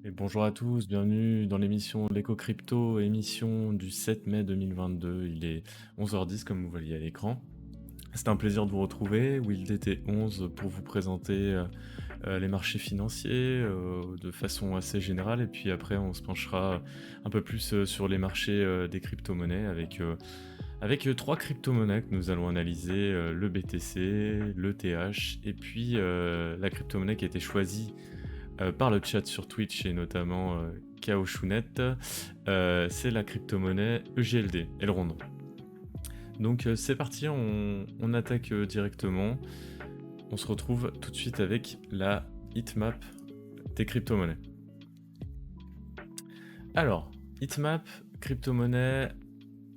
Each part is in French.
Et bonjour à tous, bienvenue dans l'émission L'Éco Crypto, émission du 7 mai 2022. Il est 11h10 comme vous voyez à l'écran. C'est un plaisir de vous retrouver, WillDT11 pour vous présenter les marchés financiers de façon assez générale et puis après on se penchera un peu plus sur les marchés des crypto-monnaies avec trois crypto-monnaies que nous allons analyser, le BTC, le TH et puis la crypto-monnaie qui a été choisie par le chat sur Twitch et notamment Kaoshunet, c'est la crypto-monnaie EGLD, Elrond. Donc c'est parti, on attaque directement. On se retrouve tout de suite avec la heatmap des crypto-monnaies. Alors, heatmap, crypto-monnaie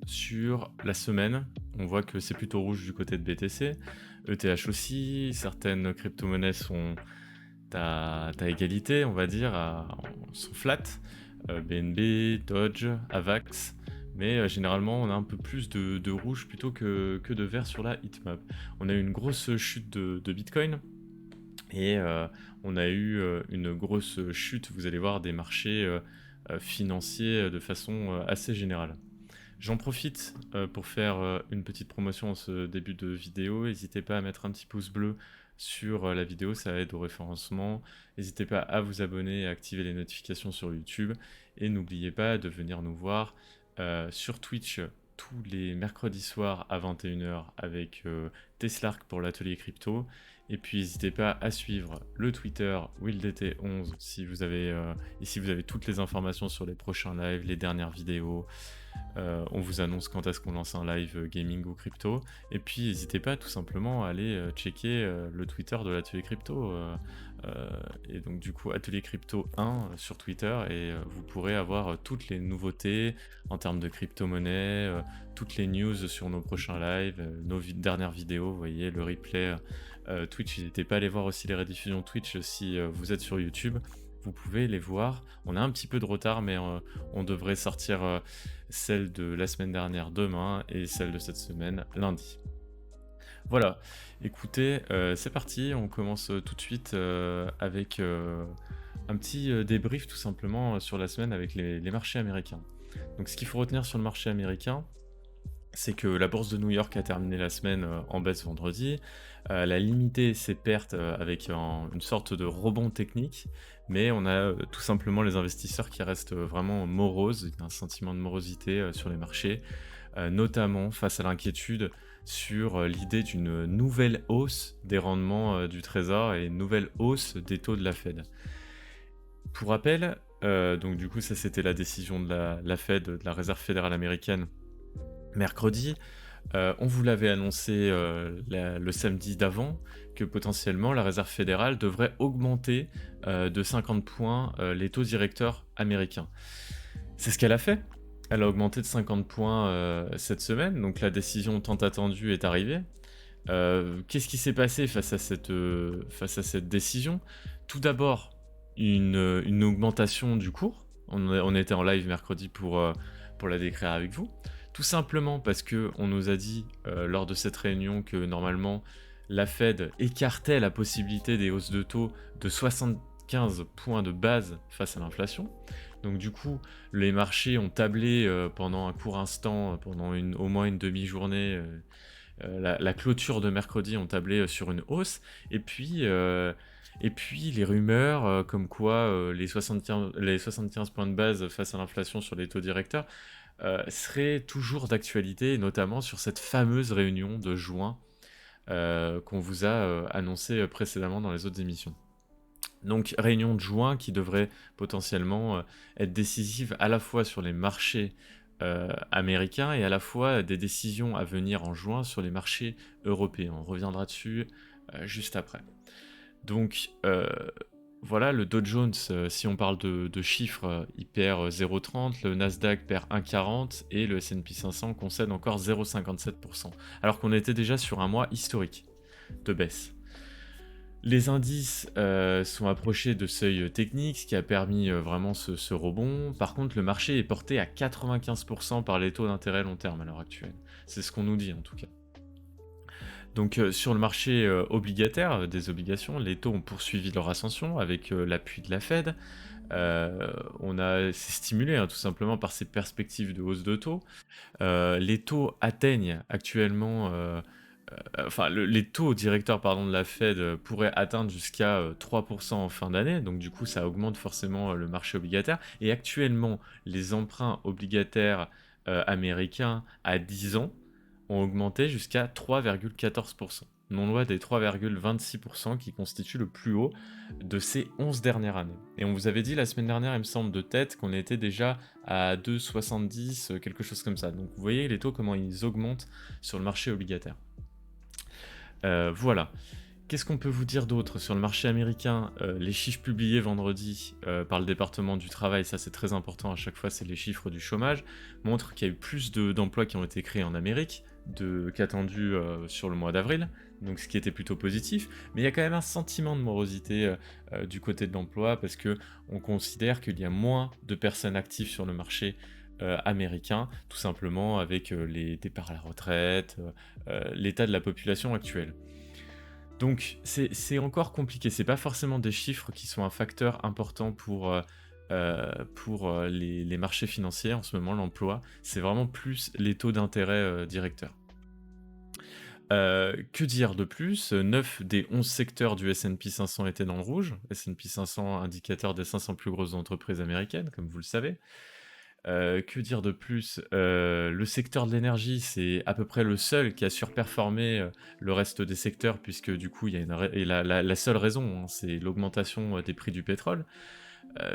sur la semaine. On voit que c'est plutôt rouge du côté de BTC. ETH aussi, certaines crypto-monnaies sont à égalité, on va dire, sont flat. BNB, Dodge, Avax. Mais généralement, on a un peu plus de rouge plutôt que de vert sur la heatmap. On a eu une grosse chute de Bitcoin. Et on a eu une grosse chute, vous allez voir, des marchés financiers de façon assez générale. J'en profite pour faire une petite promotion en ce début de vidéo. N'hésitez pas à mettre un petit pouce bleu sur la vidéo, ça aide au référencement. N'hésitez pas à vous abonner et à activer les notifications sur YouTube. Et n'oubliez pas de venir nous voir sur Twitch tous les mercredis soirs à 21h avec Teslark pour l'atelier crypto. Et puis n'hésitez pas à suivre le Twitter WillDT11 si vous avez toutes les informations sur les prochains lives, les dernières vidéos. On vous annonce quand est-ce qu'on lance un live gaming ou crypto. Et puis n'hésitez pas tout simplement à aller checker le Twitter de l'atelier crypto. Et donc du coup atelier crypto 1 sur Twitter et vous pourrez avoir toutes les nouveautés en termes de crypto-monnaie, toutes les news sur nos prochains lives, nos dernières vidéos, vous voyez le replay Twitch. N'hésitez pas à aller voir aussi les rediffusions Twitch si vous êtes sur YouTube. Vous pouvez les voir. On a un petit peu de retard, mais on devrait sortir celle de la semaine dernière demain et celle de cette semaine lundi. Voilà, écoutez, c'est parti, on commence tout de suite avec un petit débrief tout simplement sur la semaine avec les marchés américains. Donc ce qu'il faut retenir sur le marché américain, c'est que la bourse de New York a terminé la semaine en baisse vendredi. Elle a limité ses pertes avec une sorte de rebond technique, mais on a tout simplement les investisseurs qui restent vraiment moroses. Il y a un sentiment de morosité sur les marchés, notamment face à l'inquiétude sur l'idée d'une nouvelle hausse des rendements du Trésor et une nouvelle hausse des taux de la Fed. Pour rappel, donc du coup ça c'était la décision de la Fed, de la Réserve fédérale américaine, mercredi. On vous l'avait annoncé le samedi d'avant que potentiellement la Réserve fédérale devrait augmenter de 50 points les taux directeurs américains. C'est ce qu'elle a fait. Elle a augmenté de 50 points cette semaine, donc la décision tant attendue est arrivée. Qu'est-ce qui s'est passé face à cette décision? Tout d'abord, une augmentation du cours. On était en live mercredi pour la décrire avec vous. Tout simplement parce qu'on nous a dit lors de cette réunion que normalement la Fed écartait la possibilité des hausses de taux de 75 points de base face à l'inflation. Donc du coup, les marchés ont tablé pendant un court instant, pendant au moins une demi-journée, la clôture de mercredi ont tablé sur une hausse. Et puis les rumeurs comme quoi les 75 points de base face à l'inflation sur les taux directeurs serait toujours d'actualité, notamment sur cette fameuse réunion de juin qu'on vous a annoncé précédemment dans les autres émissions. Donc réunion de juin qui devrait potentiellement être décisive à la fois sur les marchés américains et à la fois des décisions à venir en juin sur les marchés européens. On reviendra dessus juste après. Donc voilà, le Dow Jones, si on parle de chiffres, il perd 0,30, le Nasdaq perd 1,40 et le S&P 500 concède encore 0,57%, alors qu'on était déjà sur un mois historique de baisse. Les indices sont approchés de seuils techniques, ce qui a permis vraiment ce rebond. Par contre, le marché est porté à 95% par les taux d'intérêt long terme à l'heure actuelle. C'est ce qu'on nous dit en tout cas. Donc sur le marché obligataire, des obligations, les taux ont poursuivi leur ascension avec l'appui de la Fed. C'est stimulé hein, tout simplement par ces perspectives de hausse de taux. Les taux atteignent actuellement, enfin les taux directeurs pardon, de la Fed pourraient atteindre jusqu'à 3% en fin d'année, donc du coup ça augmente forcément le marché obligataire. Et actuellement, les emprunts obligataires américains à 10 ans ont augmenté jusqu'à 3,14%, non loin des 3,26% qui constituent le plus haut de ces 11 dernières années. Et on vous avait dit la semaine dernière, il me semble, de tête, qu'on était déjà à 2,70, quelque chose comme ça. Donc vous voyez les taux, comment ils augmentent sur le marché obligataire. Voilà. Qu'est-ce qu'on peut vous dire d'autre sur le marché américain? Les chiffres publiés vendredi par le département du travail, ça c'est très important à chaque fois, c'est les chiffres du chômage, montrent qu'il y a eu plus d'emplois qui ont été créés en Amérique qu'attendu sur le mois d'avril, donc ce qui était plutôt positif. Mais il y a quand même un sentiment de morosité du côté de l'emploi parce que on considère qu'il y a moins de personnes actives sur le marché américain, tout simplement avec les départs à la retraite, l'état de la population actuelle. Donc c'est encore compliqué, c'est pas forcément des chiffres qui sont un facteur important pour les marchés financiers en ce moment, l'emploi, c'est vraiment plus les taux d'intérêt directeurs. Que dire de plus? 9 des 11 secteurs du S&P 500 étaient dans le rouge. S&P 500, indicateur des 500 plus grosses entreprises américaines, comme vous le savez. Que dire de plus? Le secteur de l'énergie, c'est à peu près le seul qui a surperformé le reste des secteurs, puisque du coup, il y a la seule raison, hein, c'est l'augmentation des prix du pétrole,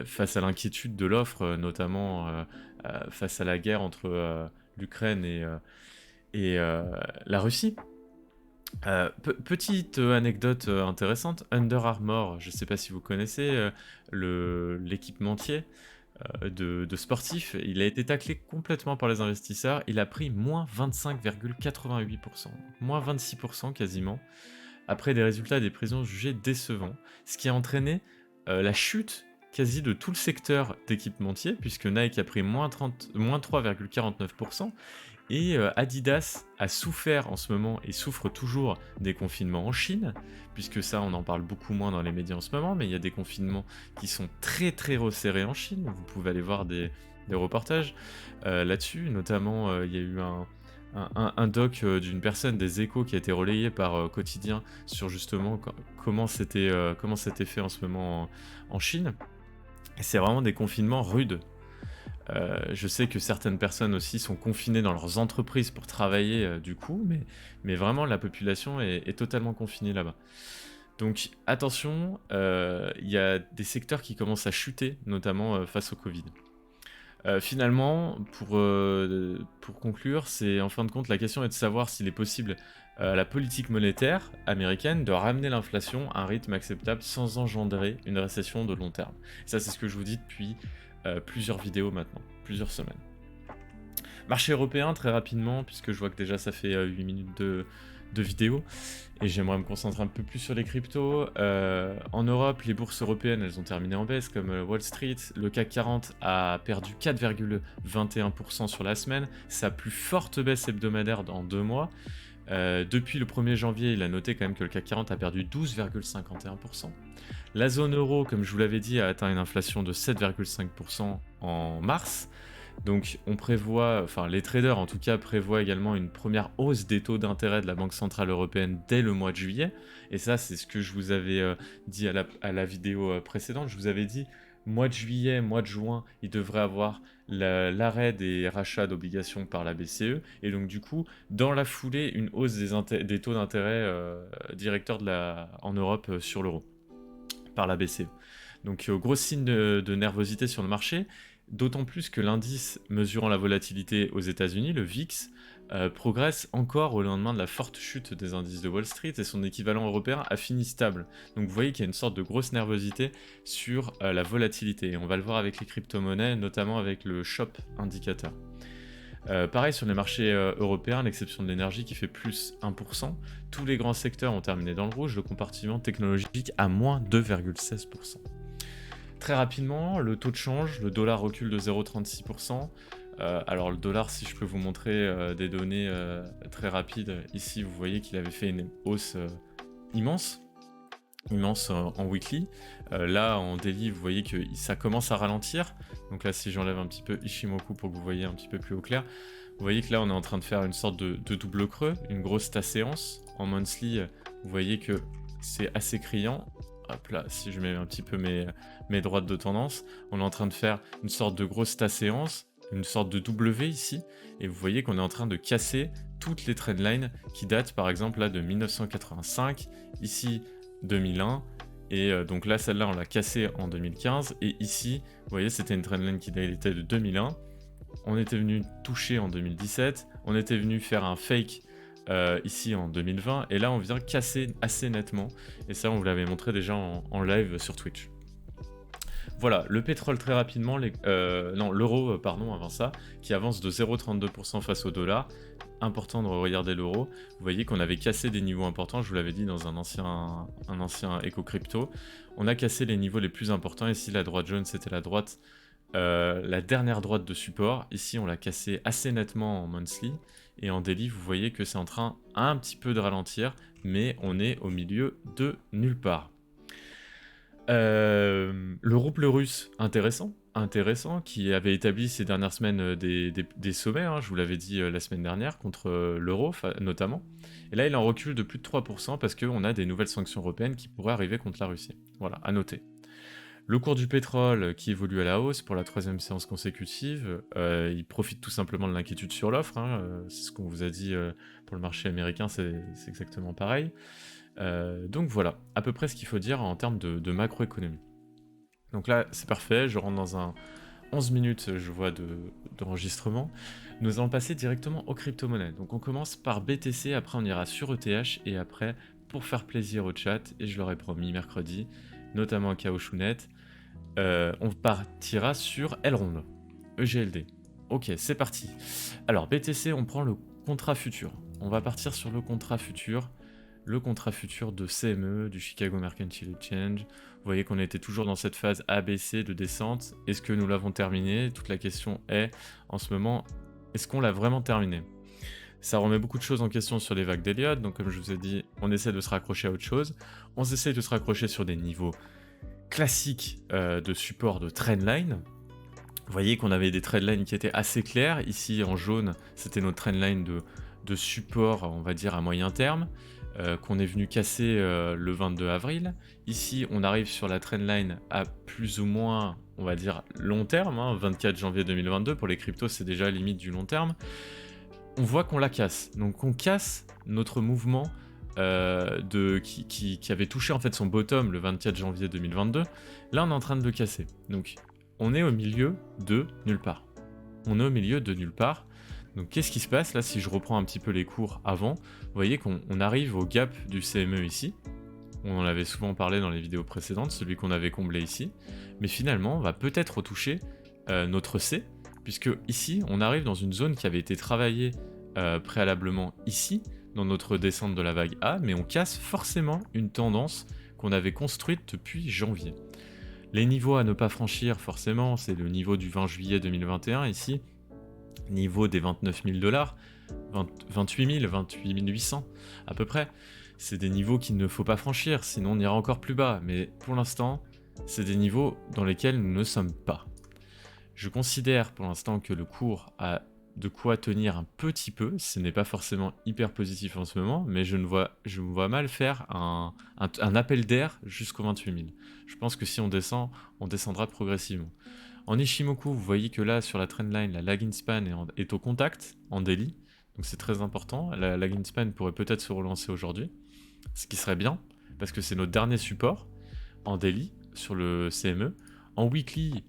face à l'inquiétude de l'offre, notamment face à la guerre entre l'Ukraine et la Russie. Petite anecdote intéressante, Under Armour, je ne sais pas si vous connaissez l'équipementier de sportifs, il a été taclé complètement par les investisseurs, il a pris moins 25,88%, moins 26% quasiment, après des résultats des prévisions jugées décevants, ce qui a entraîné la chute quasi de tout le secteur d'équipementier, puisque Nike a pris moins 3,49%, et Adidas a souffert en ce moment et souffre toujours des confinements en Chine, puisque ça on en parle beaucoup moins dans les médias en ce moment, mais il y a des confinements qui sont très très resserrés en Chine, vous pouvez aller voir des reportages là-dessus, notamment il y a eu un doc d'une personne des Échos qui a été relayé par Quotidien sur justement comment c'était fait en ce moment en Chine, et c'est vraiment des confinements rudes. Je sais que certaines personnes aussi sont confinées dans leurs entreprises pour travailler du coup, mais vraiment la population est totalement confinée là-bas. Donc attention, il y a des secteurs qui commencent à chuter, notamment face au Covid. Finalement, pour conclure, c'est en fin de compte la question est de savoir s'il est possible à la politique monétaire américaine de ramener l'inflation à un rythme acceptable sans engendrer une récession de long terme. Et ça c'est ce que je vous dis depuis plusieurs vidéos maintenant, plusieurs semaines. Marché européen, très rapidement, puisque je vois que déjà ça fait 8 minutes de vidéo, et j'aimerais me concentrer un peu plus sur les cryptos. En Europe, les bourses européennes, elles ont terminé en baisse, comme Wall Street. Le CAC 40 a perdu 4,21% sur la semaine, sa plus forte baisse hebdomadaire en 2 mois. Depuis le 1er janvier, il a noté quand même que le CAC 40 a perdu 12,51%. La zone euro, comme je vous l'avais dit, a atteint une inflation de 7,5% en mars. Donc on prévoit, enfin les traders en tout cas prévoient également une première hausse des taux d'intérêt de la Banque Centrale Européenne dès le mois de juillet. Et ça c'est ce que je vous avais dit à la vidéo précédente. Je vous avais dit, mois de juillet, mois de juin, il devrait avoir l'arrêt des rachats d'obligations par la BCE. Et donc du coup, dans la foulée, une hausse des taux d'intérêt directeurs en Europe sur l'euro par la BCE. Donc gros signe de nervosité sur le marché. D'autant plus que l'indice mesurant la volatilité aux États-Unis, le VIX, progresse encore au lendemain de la forte chute des indices de Wall Street et son équivalent européen a fini stable. Donc vous voyez qu'il y a une sorte de grosse nervosité sur la volatilité. Et on va le voir avec les crypto-monnaies, notamment avec le SHOP indicateur. Pareil sur les marchés européens, à l'exception de l'énergie qui fait plus 1%, tous les grands secteurs ont terminé dans le rouge, le compartiment technologique à moins 2,16%. Très rapidement, le taux de change, le dollar recule de 0,36%, Alors le dollar, si je peux vous montrer des données très rapides, ici vous voyez qu'il avait fait une hausse immense, immense en weekly. Là en daily, vous voyez que ça commence à ralentir. Donc là, si j'enlève un petit peu Ishimoku pour que vous voyez un petit peu plus au clair, vous voyez que là on est en train de faire une sorte de double creux, une grosse séance. En monthly, vous voyez que c'est assez criant. Hop là, si je mets un petit peu mes droites de tendance, on est en train de faire une sorte de grosse séance, une sorte de W ici, et vous voyez qu'on est en train de casser toutes les trendlines qui datent par exemple là de 1985, ici 2001, et donc là celle-là on l'a cassée en 2015, et ici vous voyez c'était une trendline qui datait de 2001, on était venu toucher en 2017, on était venu faire un fake ici en 2020, et là on vient casser assez nettement, et ça on vous l'avait montré déjà en live sur Twitch. Voilà, le pétrole très rapidement, l'euro, pardon, avant ça, qui avance de 0,32% face au dollar. Important de regarder l'euro. Vous voyez qu'on avait cassé des niveaux importants, je vous l'avais dit dans un ancien Eco Crypto. On a cassé les niveaux les plus importants. Ici, la droite jaune, c'était la dernière droite de support. Ici, on l'a cassé assez nettement en monthly. Et en daily, vous voyez que c'est en train un petit peu de ralentir, mais on est au milieu de nulle part. Le rouble russe, intéressant, qui avait établi ces dernières semaines des sommets, hein, je vous l'avais dit la semaine dernière, contre l'euro notamment. Et là, il en recule de plus de 3% parce qu'on a des nouvelles sanctions européennes qui pourraient arriver contre la Russie. Voilà, à noter. Le cours du pétrole qui évolue à la hausse pour la 3e séance consécutive, il profite tout simplement de l'inquiétude sur l'offre, hein, c'est ce qu'on vous a dit pour le marché américain, c'est exactement pareil. Donc voilà, à peu près ce qu'il faut dire en termes de macroéconomie. Donc là, c'est parfait, je rentre dans un 11 minutes, je vois, d'enregistrement. Nous allons passer directement aux crypto-monnaies. Donc on commence par BTC, après on ira sur ETH, et après, pour faire plaisir au chat, et je leur ai promis mercredi, notamment à Kaoshunet, on partira sur Elrond, EGLD. Ok, c'est parti. Alors BTC, on prend le contrat futur. On va partir sur le contrat futur. Le contrat futur de CME, du Chicago Mercantile Exchange. Vous voyez qu'on était toujours dans cette phase ABC de descente. Est-ce que nous l'avons terminé? Toute la question est, en ce moment, est-ce qu'on l'a vraiment terminé? Ça remet beaucoup de choses en question sur les vagues d'Elliott, donc comme je vous ai dit, on essaie de se raccrocher à autre chose. On essaie de se raccrocher sur des niveaux classiques de support de trendline. Vous voyez qu'on avait des trendlines qui étaient assez claires. Ici, en jaune, c'était notre trendline de support, on va dire, à moyen terme. Qu'on est venu casser le 22 avril. Ici, on arrive sur la trendline à plus ou moins, on va dire, long terme, hein, 24 janvier 2022. Pour les cryptos, c'est déjà limite du long terme. On voit qu'on la casse. Donc, on casse notre mouvement qui avait touché en fait son bottom le 24 janvier 2022. Là, on est en train de le casser. Donc, on est au milieu de nulle part. On est au milieu de nulle part. Donc qu'est-ce qui se passe là si je reprends un petit peu les cours avant? Vous voyez qu'on arrive au gap du CME ici. On en avait souvent parlé dans les vidéos précédentes, celui qu'on avait comblé ici. Mais finalement, on va peut-être retoucher notre C, puisque ici, on arrive dans une zone qui avait été travaillée préalablement ici, dans notre descente de la vague A, mais on casse forcément une tendance qu'on avait construite depuis janvier. Les niveaux à ne pas franchir, forcément, c'est le niveau du 20 juillet 2021 ici, niveau des 29 000 $, 28 000, 28 800 à peu près. C'est des niveaux qu'il ne faut pas franchir, sinon on ira encore plus bas. Mais pour l'instant, c'est des niveaux dans lesquels nous ne sommes pas. Je considère pour l'instant que le cours a de quoi tenir un petit peu. Ce n'est pas forcément hyper positif en ce moment, mais je me vois mal faire un appel d'air jusqu'aux 28 000. Je pense que si on descend, on descendra progressivement. En Ishimoku, vous voyez que là, sur la trendline, la lagging span est au contact en daily. Donc c'est très important. La lagging span pourrait peut-être se relancer aujourd'hui. Ce qui serait bien, parce que c'est notre dernier support en daily sur le CME. En weekly,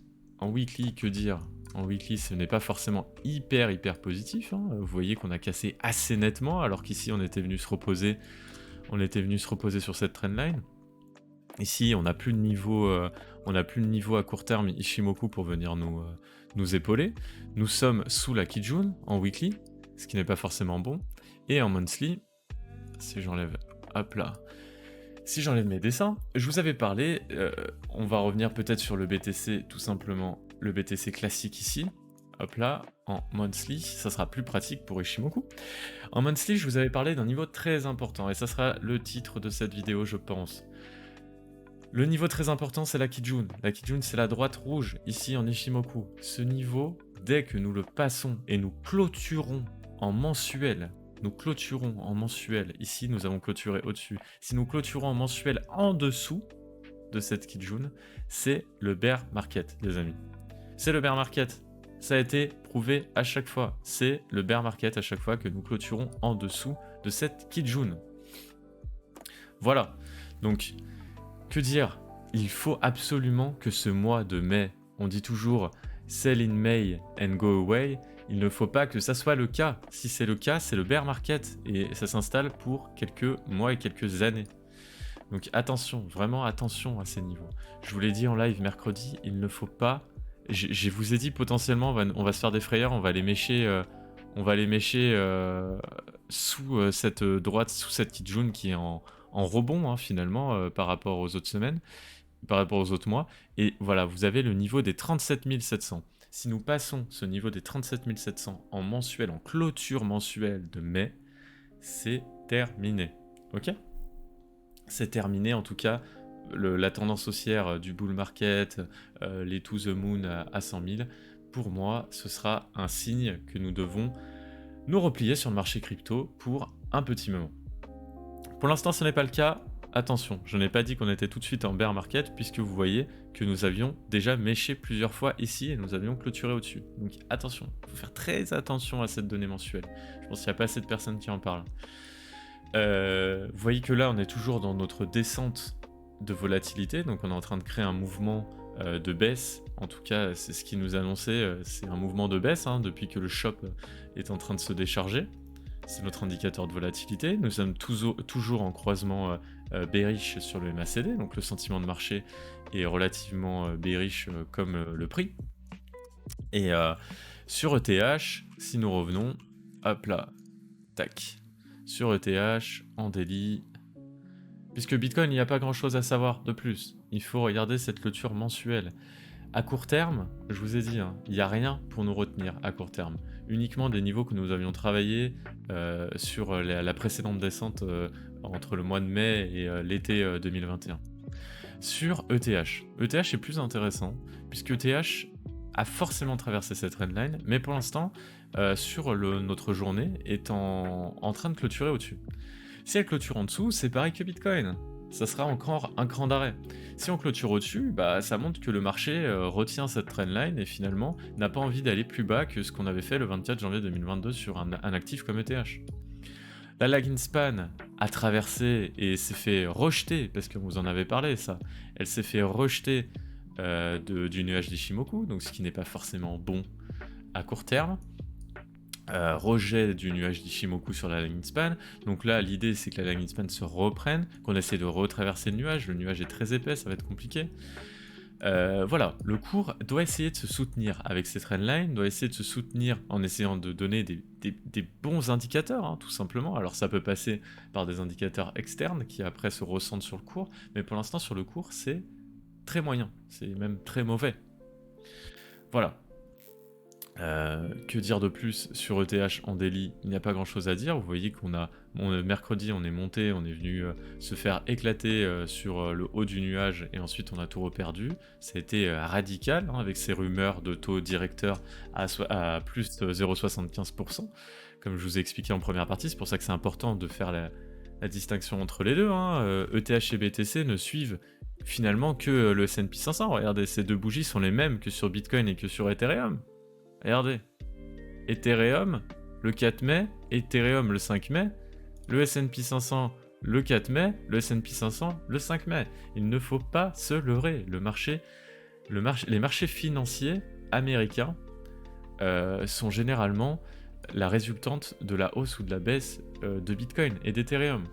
que dire? En weekly, ce n'est pas forcément hyper positif, hein. Vous voyez qu'on a cassé assez nettement, alors qu'ici, on était venu se reposer sur cette trendline. Ici, on n'a plus de niveau, à court terme Ishimoku pour venir nous épauler. Nous sommes sous la Kijun en weekly, ce qui n'est pas forcément bon. Et en monthly, si j'enlève, hop là, si j'enlève mes dessins, je vous avais parlé, on va revenir peut-être sur le BTC, tout simplement, le BTC classique ici. hop là, en monthly, ça sera plus pratique pour Ishimoku. En monthly, je vous avais parlé d'un niveau très important, et ça sera le titre de cette vidéo, je pense. Le niveau très important, c'est la Kijun. La Kijun, c'est la droite rouge, ici en Ishimoku. Ce niveau, dès que nous le passons et nous clôturons en mensuel, ici nous avons clôturé au-dessus, si nous clôturons en mensuel en dessous de cette Kijun, c'est le bear market, les amis. C'est le bear market. Ça a été prouvé à chaque fois. C'est le bear market à chaque fois que nous clôturons en dessous de cette Kijun. Voilà. Donc, que dire? Il faut absolument que ce mois de mai, on dit toujours sell in May and go away, il ne faut pas que ça soit le cas. Si c'est le cas, c'est le bear market et ça s'installe pour quelques mois et quelques années. Donc attention, vraiment attention à ces niveaux. Je vous l'ai dit en live mercredi, il ne faut pas... Je vous ai dit potentiellement on va se faire des frayeurs, on va les mécher, sous cette droite, sous cette Kijun qui est en rebond hein, finalement par rapport aux autres semaines, par rapport aux autres mois. Et voilà, vous avez le niveau des 37 700. Si nous passons ce niveau des 37 700 en mensuel, en clôture mensuelle de mai, c'est terminé. Ok ? C'est terminé en tout cas. La tendance haussière du bull market, les to the moon à 100 000, pour moi, ce sera un signe que nous devons nous replier sur le marché crypto pour un petit moment. Pour l'instant, ce n'est pas le cas. Attention, je n'ai pas dit qu'on était tout de suite en bear market, puisque vous voyez que nous avions déjà méché plusieurs fois ici et nous avions clôturé au-dessus. Donc attention, il faut faire très attention à cette donnée mensuelle. Je pense qu'il n'y a pas assez de personnes qui en parlent. Vous voyez que là, on est toujours dans notre descente de volatilité, donc on est en train de créer un mouvement de baisse. En tout cas, c'est ce qui nous annonçait, c'est un mouvement de baisse hein, depuis que le shop est en train de se décharger. C'est notre indicateur de volatilité. Nous sommes toujours en croisement bearish sur le MACD, donc le sentiment de marché est relativement bearish comme le prix. Et sur ETH, si nous revenons, hop là, tac, sur ETH, en daily, puisque Bitcoin, il n'y a pas grand chose à savoir de plus. Il faut regarder cette clôture mensuelle. À court terme, je vous ai dit, hein, il n'y a rien pour nous retenir à court terme. Uniquement des niveaux que nous avions travaillé sur la précédente descente entre le mois de mai et l'été 2021. Sur ETH. ETH est plus intéressant, puisque ETH a forcément traversé cette trendline, mais pour l'instant, sur notre journée, est en train de clôturer au-dessus. Si elle clôture en dessous, c'est pareil que Bitcoin. Ça sera encore un cran d'arrêt. Si on clôture au-dessus, bah, ça montre que le marché retient cette trendline et finalement n'a pas envie d'aller plus bas que ce qu'on avait fait le 24 janvier 2022 sur un actif comme ETH. La lagging span a traversé et s'est fait rejeter, parce que vous en avez parlé ça, elle s'est fait rejeter du nuage d'Ishimoku, donc ce qui n'est pas forcément bon à court terme. Rejet du nuage d'Ishimoku sur la lagging span. Donc là, l'idée c'est que la lagging span se reprenne, qu'on essaie de retraverser le nuage. Le nuage est très épais, ça va être compliqué. Voilà, le cours doit essayer de se soutenir avec ces trendlines, doit essayer de se soutenir en essayant de donner des bons indicateurs, hein, tout simplement. Alors ça peut passer par des indicateurs externes qui après se ressentent sur le cours, mais pour l'instant sur le cours c'est très moyen, c'est même très mauvais. Voilà. Que dire de plus sur ETH en daily? Il n'y a pas grand chose à dire. Vous voyez qu'on a mercredi on est monté, on est venu se faire éclater sur le haut du nuage et ensuite on a tout reperdu. Ça a été radical hein, avec ces rumeurs de taux directeur à plus de 0,75%. Comme je vous ai expliqué en première partie, c'est pour ça que c'est important de faire la distinction entre les deux. Hein. ETH et BTC ne suivent finalement que le S&P 500. Regardez, ces deux bougies sont les mêmes que sur Bitcoin et que sur Ethereum. Regardez, Ethereum le 4 mai, Ethereum le 5 mai, le S&P 500 le 4 mai, le S&P 500 le 5 mai. Il ne faut pas se leurrer. Les marchés financiers américains sont généralement la résultante de la hausse ou de la baisse de Bitcoin et d'Ethereum.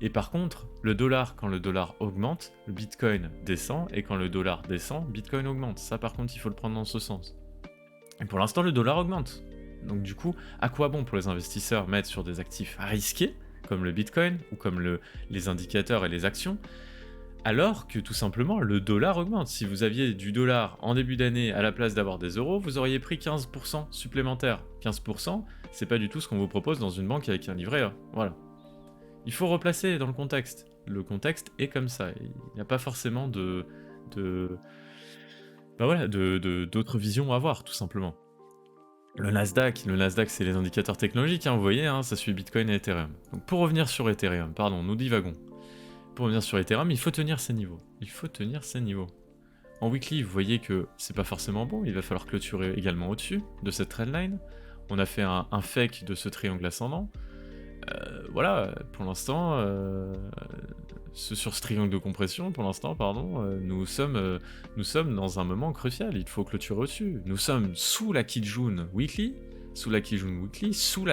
Et par contre, le dollar, quand le dollar augmente, le Bitcoin descend, et quand le dollar descend, Bitcoin augmente. Ça par contre, il faut le prendre dans ce sens. Et pour l'instant, le dollar augmente. Donc du coup, à quoi bon pour les investisseurs mettre sur des actifs risqués, comme le Bitcoin, ou comme les indicateurs et les actions, Alors que tout simplement, le dollar augmente. Si vous aviez du dollar en début d'année à la place d'avoir des euros, vous auriez pris 15% supplémentaire. 15%, c'est pas du tout ce qu'on vous propose dans une banque avec un livret A. Voilà. Il faut replacer dans le contexte. Le contexte est comme ça. Il n'y a pas forcément de, bah voilà, d'autres visions à avoir, tout simplement. Le Nasdaq, c'est les indicateurs technologiques, hein, vous voyez, hein, ça suit Bitcoin et Ethereum. Donc pour revenir sur Ethereum, pardon, nous divagons. Pour revenir sur Ethereum, il faut tenir ces niveaux. Il faut tenir ces niveaux. En weekly, vous voyez que c'est pas forcément bon, il va falloir clôturer également au-dessus de cette trendline. On a fait un fake de ce triangle ascendant. Voilà, pour l'instant, sur ce triangle de compression, pour l'instant, pardon, nous sommes dans un moment crucial, il faut clôturer au-dessus. Nous sommes sous la Kijun Weekly, sous la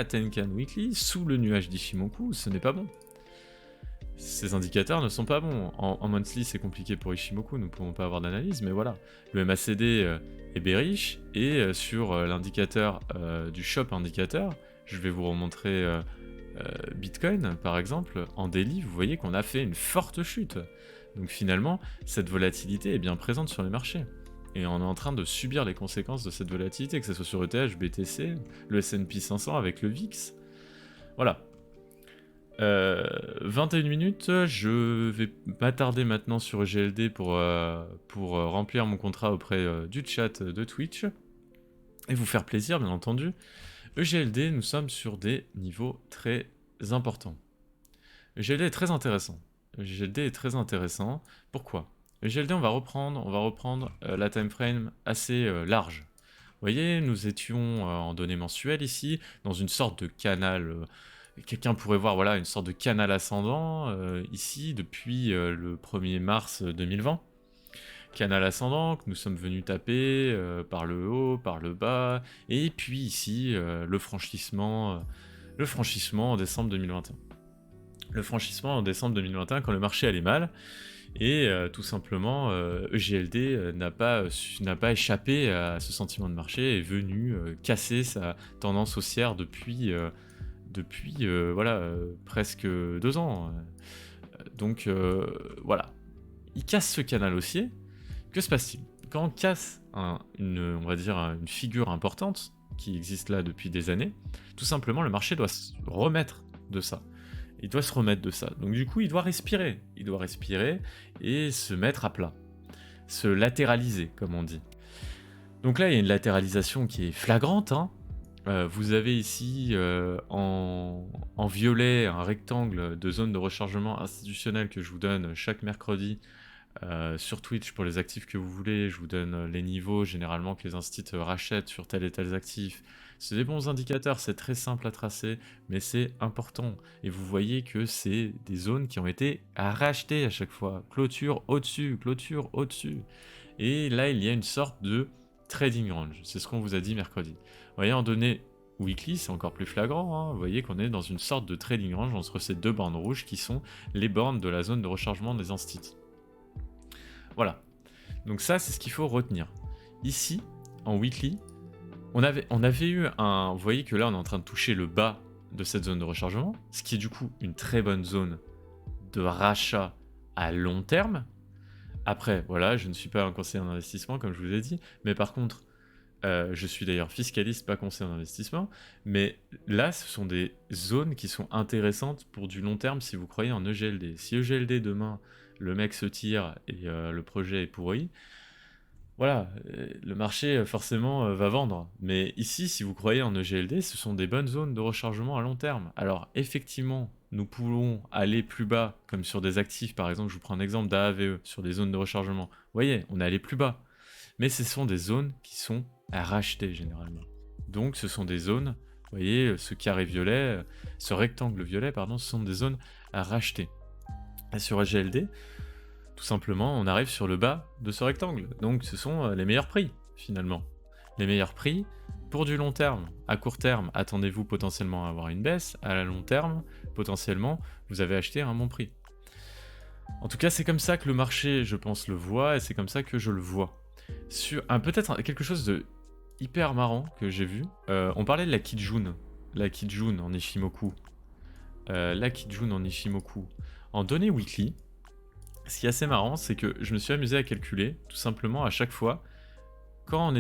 Tenkan Weekly, sous le nuage d'Ishimoku, ce n'est pas bon. Ces indicateurs ne sont pas bons. En monthly, c'est compliqué pour Ishimoku, nous ne pouvons pas avoir d'analyse, mais voilà. Le MACD est bearish, et sur l'indicateur du shop indicateur, je vais vous remontrer Bitcoin, par exemple, en daily, vous voyez qu'on a fait une forte chute. Donc finalement, cette volatilité est bien présente sur les marchés. Et on est en train de subir les conséquences de cette volatilité, que ce soit sur ETH, BTC, le S&P 500 avec le VIX. Voilà. 21 minutes, je vais m'attarder maintenant sur EGLD pour remplir mon contrat auprès du chat de Twitch. Et vous faire plaisir, bien entendu. EGLD, nous sommes sur des niveaux très importants. EGLD est très intéressant. EGLD est très intéressant. Pourquoi? EGLD, on va reprendre la time frame assez large. Vous voyez, nous étions en données mensuelles ici, dans une sorte de canal. Quelqu'un pourrait voir, voilà, une sorte de canal ascendant ici depuis le 1er mars 2020. Canal ascendant que nous sommes venus taper par le haut, par le bas, et puis ici le franchissement en décembre 2021. Le franchissement en décembre 2021 quand le marché allait mal, et tout simplement EGLD n'a pas échappé à ce sentiment de marché, est venu casser sa tendance haussière depuis voilà, presque 2 ans. Donc voilà, il casse ce canal haussier. Que se passe-t-il? Quand on casse on va dire une figure importante qui existe là depuis des années, tout simplement le marché doit se remettre de ça. Il doit se remettre de ça. Donc du coup, il doit respirer. Il doit respirer et se mettre à plat. Se latéraliser, comme on dit. Donc là, il y a une latéralisation qui est flagrante, hein. Vous avez ici en violet un rectangle de zone de rechargement institutionnel que je vous donne chaque mercredi sur Twitch pour les actifs que vous voulez. Je vous donne les niveaux généralement que les instituts rachètent sur tel et tel actif. C'est des bons indicateurs, c'est très simple à tracer, mais c'est important. Et vous voyez que c'est des zones qui ont été rachetées à chaque fois. Clôture au-dessus, clôture au-dessus. Et là, il y a une sorte de trading range. C'est ce qu'on vous a dit mercredi. Vous voyez, en données weekly, c'est encore plus flagrant. Hein. Vous voyez qu'on est dans une sorte de trading range entre ces deux bornes rouges qui sont les bornes de la zone de rechargement des instituts. Voilà. Donc ça, c'est ce qu'il faut retenir. Ici, en weekly, on avait eu un... Vous voyez que là, on est en train de toucher le bas de cette zone de rechargement, ce qui est du coup une très bonne zone de rachat à long terme. Après, voilà, je ne suis pas un conseiller en investissement, comme je vous ai dit, mais par contre, je suis d'ailleurs fiscaliste, pas conseiller en investissement, mais là, ce sont des zones qui sont intéressantes pour du long terme si vous croyez en EGLD. Si EGLD, demain, le mec se tire et le projet est pourri, voilà, le marché forcément va vendre. Mais ici, si vous croyez en EGLD, ce sont des bonnes zones de rechargement à long terme. Alors effectivement, nous pouvons aller plus bas, comme sur des actifs, par exemple, je vous prends un exemple d'AAVE, sur des zones de rechargement. Vous voyez, on est allé plus bas. Mais ce sont des zones qui sont à racheter généralement. Donc ce sont des zones, vous voyez, ce carré violet, ce rectangle violet, pardon, ce sont des zones à racheter. Et sur EGLD, tout simplement, on arrive sur le bas de ce rectangle. Donc ce sont les meilleurs prix, finalement. Les meilleurs prix pour du long terme. À court terme, attendez-vous potentiellement à avoir une baisse. À la long terme, potentiellement, vous avez acheté à un bon prix. En tout cas, c'est comme ça que le marché, je pense, le voit, et c'est comme ça que je le vois. Sur peut-être quelque chose de hyper marrant que j'ai vu. On parlait de la Kijun. La Kijun en Ishimoku. En données weekly, Ce qui est assez marrant, c'est que je me suis amusé à calculer, tout simplement à chaque fois, quand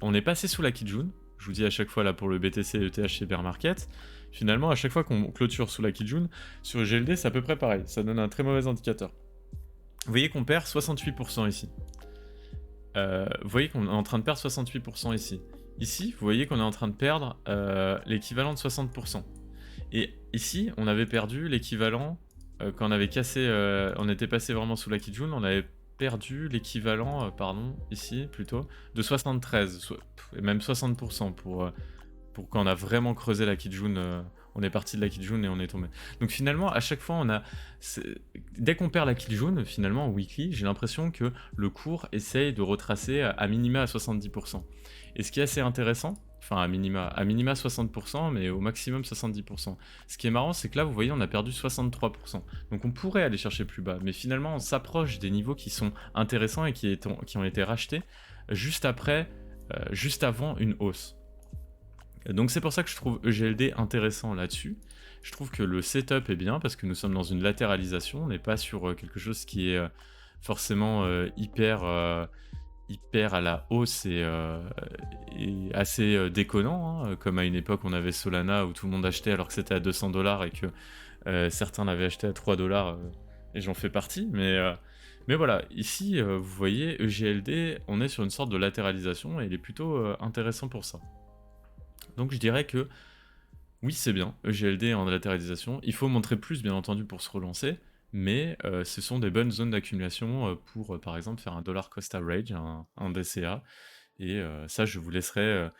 on est passé sous la Kijun, je vous dis à chaque fois là pour le BTC et ETH chez Bear Market, finalement à chaque fois qu'on clôture sous la Kijun, sur GLD c'est à peu près pareil, ça donne un très mauvais indicateur. Vous voyez qu'on perd 68% ici. Vous voyez qu'on est en train de perdre 68% ici. Ici, vous voyez qu'on est en train de perdre l'équivalent de 60%. Et ici, on avait perdu l'équivalent, quand on avait cassé, on était passé vraiment sous la Kijun, on avait perdu l'équivalent, pardon, ici plutôt, de 73, et même 60% pour quand on a vraiment creusé la Kijun, on est parti de la Kijun et on est tombé. Donc finalement, à chaque fois, dès qu'on perd la Kijun, finalement, en weekly, j'ai l'impression que le cours essaye de retracer à minima à 70%. Et ce qui est assez intéressant, enfin à minima 60%, mais au maximum 70%. Ce qui est marrant, c'est que là, vous voyez, on a perdu 63%. Donc on pourrait aller chercher plus bas, mais finalement, on s'approche des niveaux qui sont intéressants et qui ont été rachetés juste juste avant une hausse. Donc c'est pour ça que je trouve EGLD intéressant là-dessus. Je trouve que le setup est bien parce que nous sommes dans une latéralisation, on n'est pas sur quelque chose qui est forcément hyper à la hausse et assez déconnant, hein, comme à une époque on avait Solana où tout le monde achetait alors que c'était à 200$ et que certains l'avaient acheté à 3$, et j'en fais partie, mais voilà, ici vous voyez EGLD, on est sur une sorte de latéralisation et il est plutôt intéressant pour ça. Donc je dirais que oui, c'est bien, EGLD en latéralisation. Il faut montrer plus, bien entendu, pour se relancer, mais ce sont des bonnes zones d'accumulation pour, par exemple, faire un dollar cost average, un DCA. Et ça, je vous laisserai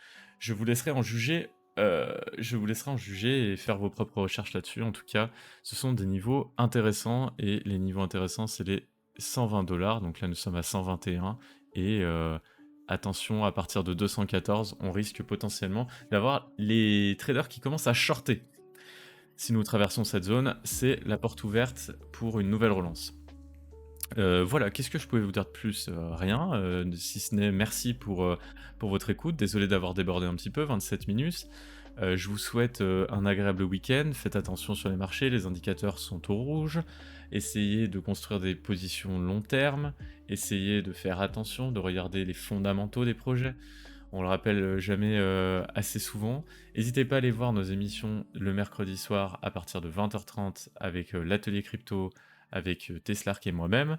en juger. Je vous laisserai en juger et faire vos propres recherches là-dessus. En tout cas, ce sont des niveaux intéressants et les niveaux intéressants, c'est les 120$. Donc là, nous sommes à 121 et attention, à partir de 214, on risque potentiellement d'avoir les traders qui commencent à shorter. Si nous traversons cette zone, c'est la porte ouverte pour une nouvelle relance. Voilà, qu'est-ce que je pouvais vous dire de plus? Rien, si ce n'est merci pour votre écoute. Désolé d'avoir débordé un petit peu, 27 minutes. Je vous souhaite un agréable week-end. Faites attention sur les marchés, les indicateurs sont au rouge. Essayez de construire des positions long terme. Essayez de faire attention, de regarder les fondamentaux des projets. On le rappelle jamais assez souvent. N'hésitez pas à aller voir nos émissions le mercredi soir à partir de 20h30 avec l'atelier crypto, avec Teslark et moi-même.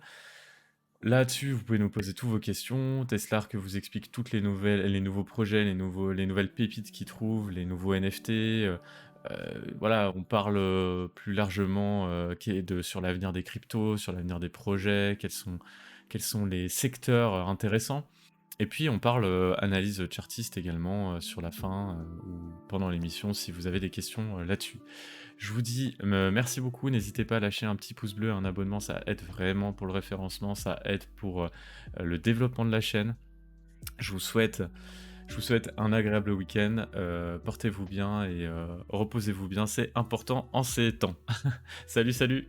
Là-dessus, vous pouvez nous poser toutes vos questions. Teslark vous explique toutes les nouvelles, les nouveaux projets, les nouvelles pépites qu'il trouve, les nouveaux NFT. Voilà, on parle plus largement sur l'avenir des cryptos, sur l'avenir des projets, quels sont les secteurs intéressants. Et puis on parle analyse chartiste également sur la fin ou pendant l'émission si vous avez des questions là-dessus. Je vous dis merci beaucoup, n'hésitez pas à lâcher un petit pouce bleu, un abonnement, ça aide vraiment pour le référencement, ça aide pour le développement de la chaîne. Je vous souhaite un agréable week-end, portez-vous bien et reposez-vous bien, c'est important en ces temps. Salut, salut!